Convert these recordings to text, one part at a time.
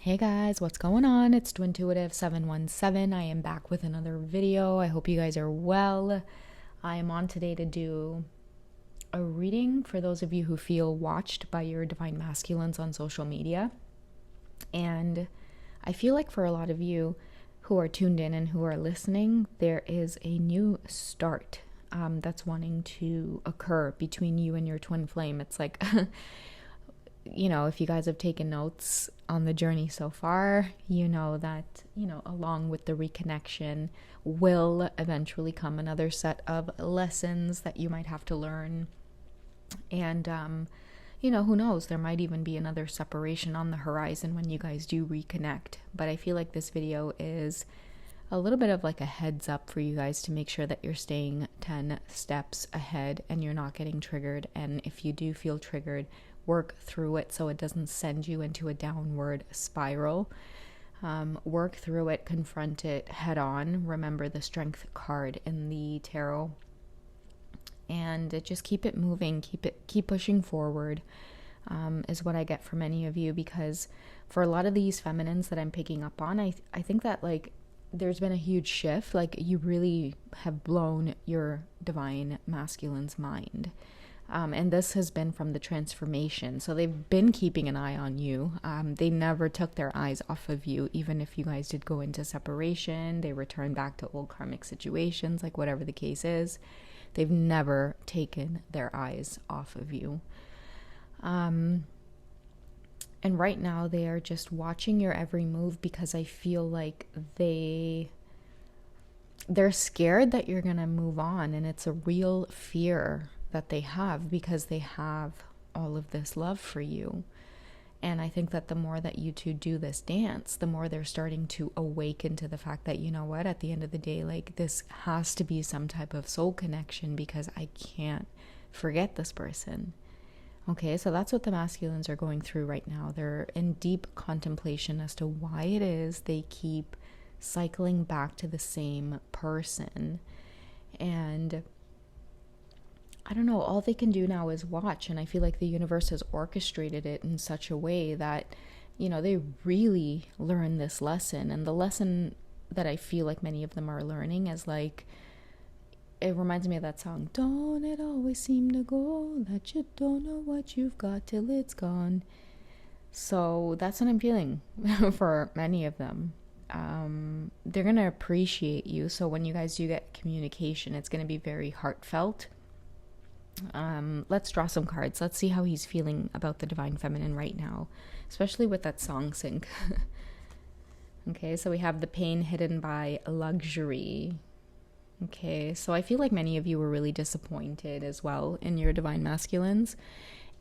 Hey guys, what's going on? It's Twintuitive717. I am back with another video. I hope you guys are well. I am on today to do a reading for those of you who feel watched by your divine masculines on social media. And I feel like for a lot of you who are tuned in and who are listening, there is a new start that's wanting to occur between you and your twin flame. It's like if you guys have taken notes on the journey so far, you know that, along with the reconnection will eventually come another set of lessons that you might have to learn. And, who knows, there might even be another separation on the horizon when you guys do reconnect. But I feel like this video is a little bit of like a heads up for you guys to make sure that you're staying 10 steps ahead and you're not getting triggered. And if you do feel triggered, work through it so it doesn't send you into a downward spiral. Work through it, confront it head on. Remember the strength card in the tarot, and just keep it moving, keep pushing forward, is what I get from many of you, because for a lot of these feminines that I'm picking up on, I think that like there's been a huge shift. Like you really have blown your divine masculine's mind. And this has been from the transformation. So they've been keeping an eye on you. They never took their eyes off of you. Even if you guys did go into separation, they returned back to old karmic situations, like whatever the case is. They've never taken their eyes off of you. And right now they are just watching your every move, because I feel like they're scared that you're going to move on. And it's a real fear that they have, because they have all of this love for you. And I think that the more that you two do this dance, the more they're starting to awaken to the fact that, you know what, at the end of the day, like this has to be some type of soul connection, because I can't forget this person. Okay, so that's what the masculines are going through right now. They're in deep contemplation as to why it is they keep cycling back to the same person. And I don't know, all they can do now is watch. And I feel like the universe has orchestrated it in such a way that, they really learn this lesson. And the lesson that I feel like many of them are learning is like, it reminds me of that song, don't it always seem to go that you don't know what you've got till it's gone. So that's what I'm feeling for many of them. They're going to appreciate you. So when you guys do get communication, it's going to be very heartfelt. Let's draw some cards. Let's see how he's feeling about the divine feminine right now, especially with that song sync. Okay, so we have the pain hidden by luxury. Okay, so I feel like many of you were really disappointed as well in your divine masculines.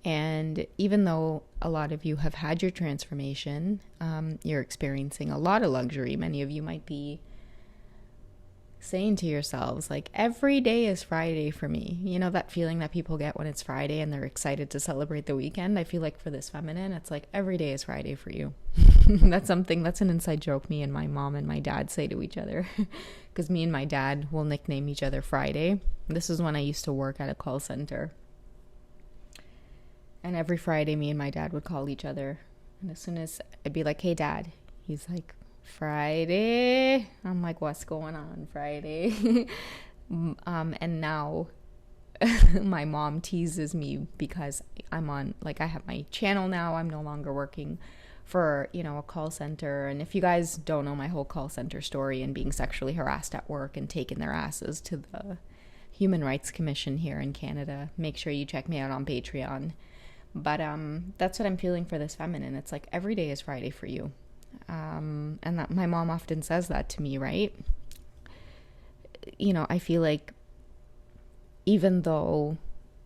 And even though a lot of you have had your transformation, you're experiencing a lot of luxury. Many of you might be saying to yourselves, like, every day is Friday for me. You know that feeling that people get when it's Friday and they're excited to celebrate the weekend? I feel like for this feminine, it's like every day is Friday for you. That's an inside joke me and my mom and my dad say to each other, because me and my dad will nickname each other Friday. This is when I used to work at a call center. And every Friday, me and my dad would call each other. And as soon as I'd be like, hey, Dad, he's like, Friday. I'm like, what's going on, Friday? And now my mom teases me because I'm on, like, I have my channel now. I'm no longer working for, a call center. And if you guys don't know my whole call center story and being sexually harassed at work and taking their asses to the Human Rights Commission here in Canada, make sure you check me out on Patreon. But that's what I'm feeling for this feminine. It's like every day is Friday for you. And that my mom often says that to me, right? I feel like even though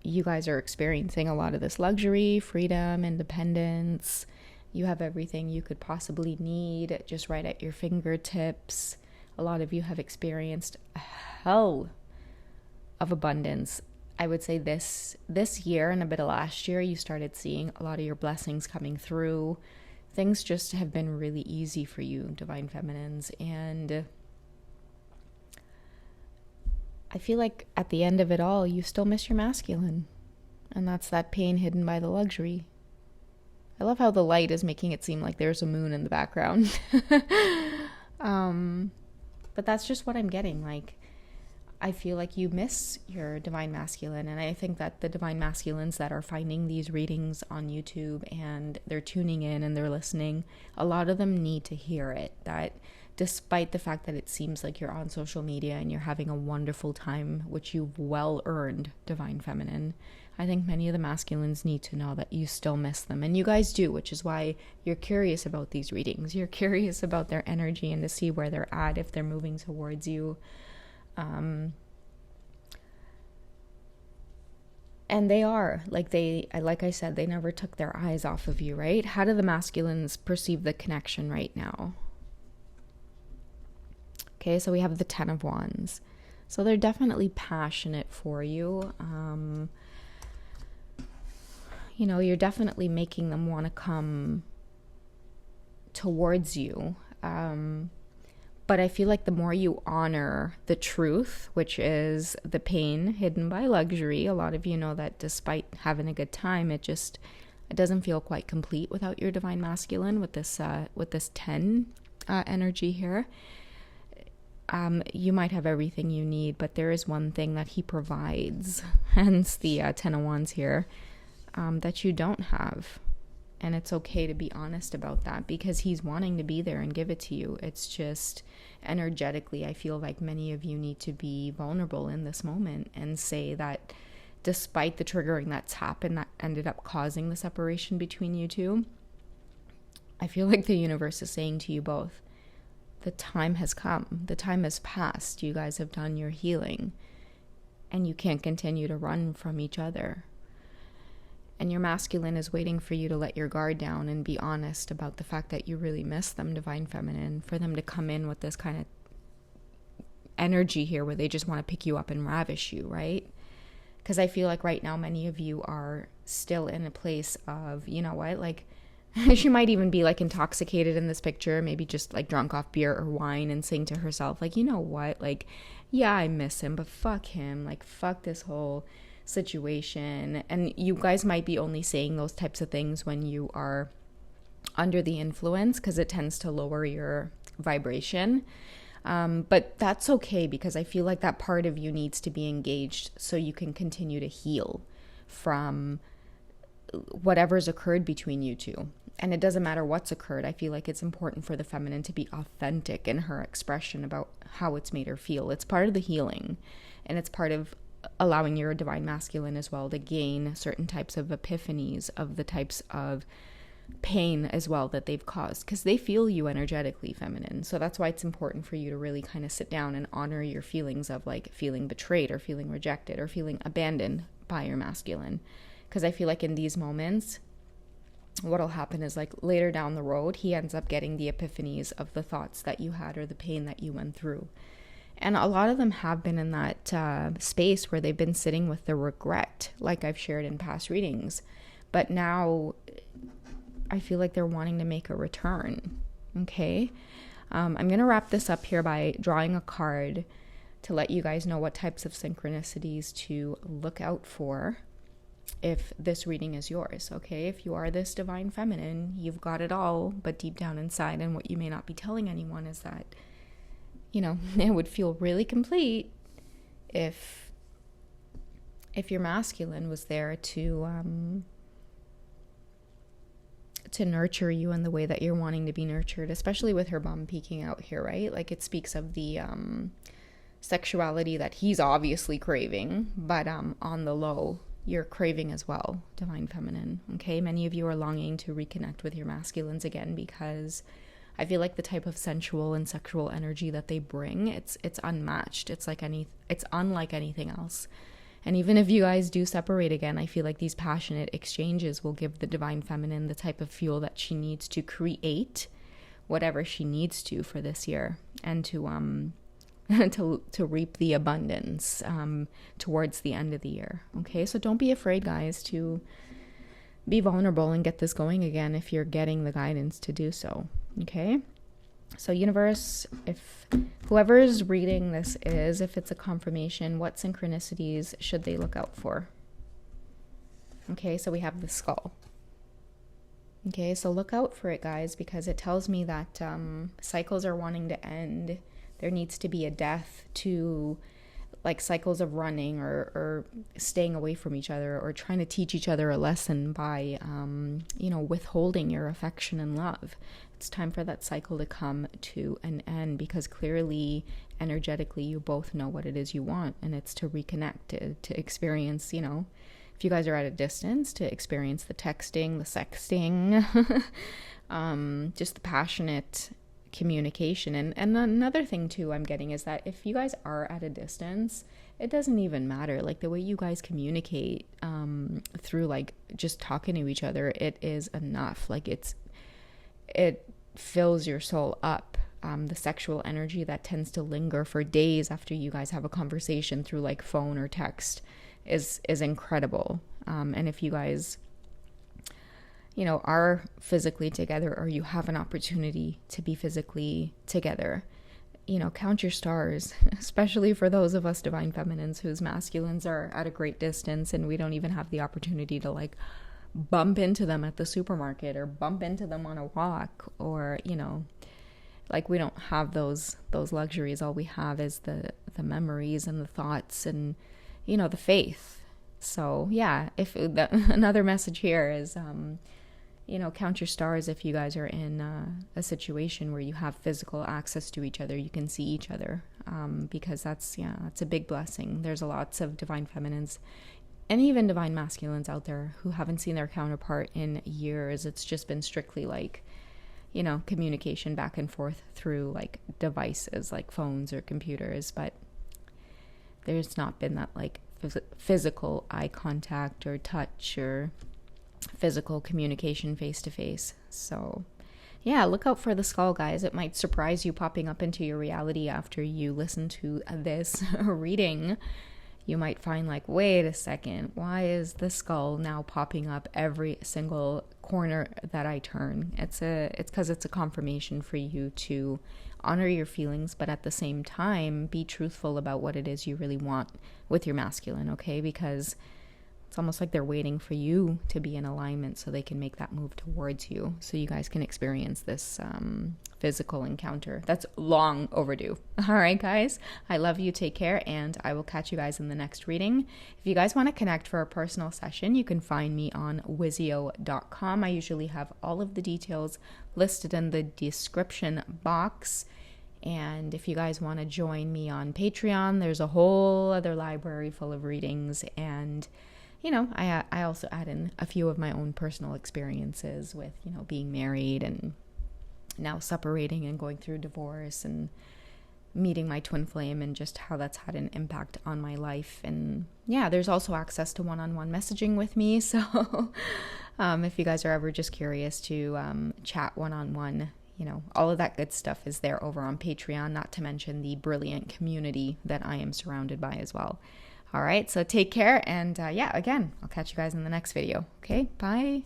you guys are experiencing a lot of this luxury, freedom, independence, you have everything you could possibly need just right at your fingertips. A lot of you have experienced a hell of abundance. I would say this year and a bit of last year, you started seeing a lot of your blessings coming through. Things just have been really easy for you, divine feminines. And I feel like at the end of it all, you still miss your masculine. And that's that pain hidden by the luxury. I love how the light is making it seem like there's a moon in the background. But that's just what I'm getting. Like, I feel like you miss your divine masculine. And I think that the divine masculines that are finding these readings on YouTube and they're tuning in and they're listening, a lot of them need to hear it. That despite the fact that it seems like you're on social media and you're having a wonderful time, which you've well earned, divine feminine, I think many of the masculines need to know that you still miss them. And you guys do, which is why you're curious about these readings. You're curious about their energy and to see where they're at, if they're moving towards you. And they are, like I said, they never took their eyes off of you, right? How do the masculines perceive the connection right now? Okay, so we have the 10 of Wands. So they're definitely passionate for you. You know, you're definitely making them want to come towards you. But I feel like the more you honor the truth, which is the pain hidden by luxury, a lot of you know that despite having a good time, it doesn't feel quite complete without your divine masculine with this 10 energy here. You might have everything you need, but there is one thing that he provides, hence the 10 of Wands here, that you don't have. And it's okay to be honest about that because he's wanting to be there and give it to you. It's just energetically, I feel like many of you need to be vulnerable in this moment and say that despite the triggering that's happened that ended up causing the separation between you two, I feel like the universe is saying to you both, the time has come. The time has passed. You guys have done your healing and you can't continue to run from each other. And your masculine is waiting for you to let your guard down and be honest about the fact that you really miss them, divine feminine, for them to come in with this kind of energy here where they just want to pick you up and ravish you, right? Because I feel like right now many of you are still in a place of, you know what, like she might even be like intoxicated in this picture, maybe just like drunk off beer or wine and saying to herself, like, you know what, like, yeah, I miss him, but fuck him, like, fuck this whole situation. And you guys might be only saying those types of things when you are under the influence because it tends to lower your vibration. But that's okay because I feel like that part of you needs to be engaged so you can continue to heal from whatever's occurred between you two. And it doesn't matter what's occurred. I feel like it's important for the feminine to be authentic in her expression about how it's made her feel. It's part of the healing, and it's part of allowing your divine masculine as well to gain certain types of epiphanies of the types of pain as well that they've caused, because they feel you energetically, feminine. So that's why it's important for you to really kind of sit down and honor your feelings of like feeling betrayed or feeling rejected or feeling abandoned by your masculine. Because I feel like in these moments, what'll happen is like later down the road, he ends up getting the epiphanies of the thoughts that you had or the pain that you went through. And a lot of them have been in that space where they've been sitting with the regret, like I've shared in past readings. But now I feel like they're wanting to make a return. Okay. I'm going to wrap this up here by drawing a card to let you guys know what types of synchronicities to look out for if this reading is yours. Okay. If you are this divine feminine, you've got it all, but deep down inside, and what you may not be telling anyone is that, you know, it would feel really complete if your masculine was there to nurture you in the way that you're wanting to be nurtured, especially with her bum peeking out here, right? Like it speaks of the sexuality that he's obviously craving, but on the low, you're craving as well, divine feminine. Okay, many of you are longing to reconnect with your masculines again because I feel like the type of sensual and sexual energy that they bring, it's unmatched. It's unlike anything else. And even if you guys do separate again, I feel like these passionate exchanges will give the divine feminine the type of fuel that she needs to create whatever she needs to for this year, and to reap the abundance towards the end of the year. Okay, so don't be afraid, guys, to be vulnerable and get this going again if you're getting the guidance to do so. Okay, so universe, if whoever's reading this is, if it's a confirmation, what synchronicities should they look out for? Okay, so we have the skull. Okay, so look out for it, guys, because it tells me that cycles are wanting to end. There needs to be a death to like cycles of running or staying away from each other or trying to teach each other a lesson by, withholding your affection and love. It's time for that cycle to come to an end, because clearly, energetically, you both know what it is you want, and it's to reconnect, to experience, if you guys are at a distance, to experience the texting, the sexting, just the passionate communication. And another thing too I'm getting is that if you guys are at a distance, it doesn't even matter. Like the way you guys communicate through like just talking to each other, it is enough. Like it fills your soul up. The sexual energy that tends to linger for days after you guys have a conversation through like phone or text is incredible. And if you guys are physically together, or you have an opportunity to be physically together, count your stars, especially for those of us divine feminines whose masculines are at a great distance and we don't even have the opportunity to like bump into them at the supermarket or bump into them on a walk, or like we don't have those luxuries. All we have is the memories and the thoughts and the faith. So yeah, another message here is count your stars if you guys are in a situation where you have physical access to each other, you can see each other, because that's a big blessing. There's lots of divine feminines and even divine masculines out there who haven't seen their counterpart in years. It's just been strictly like, communication back and forth through like devices like phones or computers, but there's not been that like physical eye contact or touch or physical communication face to face. So yeah, look out for the skull, guys. It might surprise you popping up into your reality after you listen to this reading. You might find like, wait a second, why is the skull now popping up every single corner that I turn? It's because it's a confirmation for you to honor your feelings, but at the same time be truthful about what it is you really want with your masculine, okay? Because it's almost like they're waiting for you to be in alignment so they can make that move towards you, so you guys can experience this physical encounter that's long overdue. All right, guys, I love you. Take care, and I will catch you guys in the next reading. If you guys want to connect for a personal session, you can find me on wizio.com. I usually have all of the details listed in the description box. And if you guys want to join me on Patreon, there's a whole other library full of readings, and I also add in a few of my own personal experiences with, being married and now separating and going through divorce and meeting my twin flame, and just how that's had an impact on my life. And yeah, there's also access to one-on-one messaging with me. So if you guys are ever just curious to chat one-on-one, all of that good stuff is there over on Patreon, not to mention the brilliant community that I am surrounded by as well. All right, so take care, and again, I'll catch you guys in the next video. Okay, bye.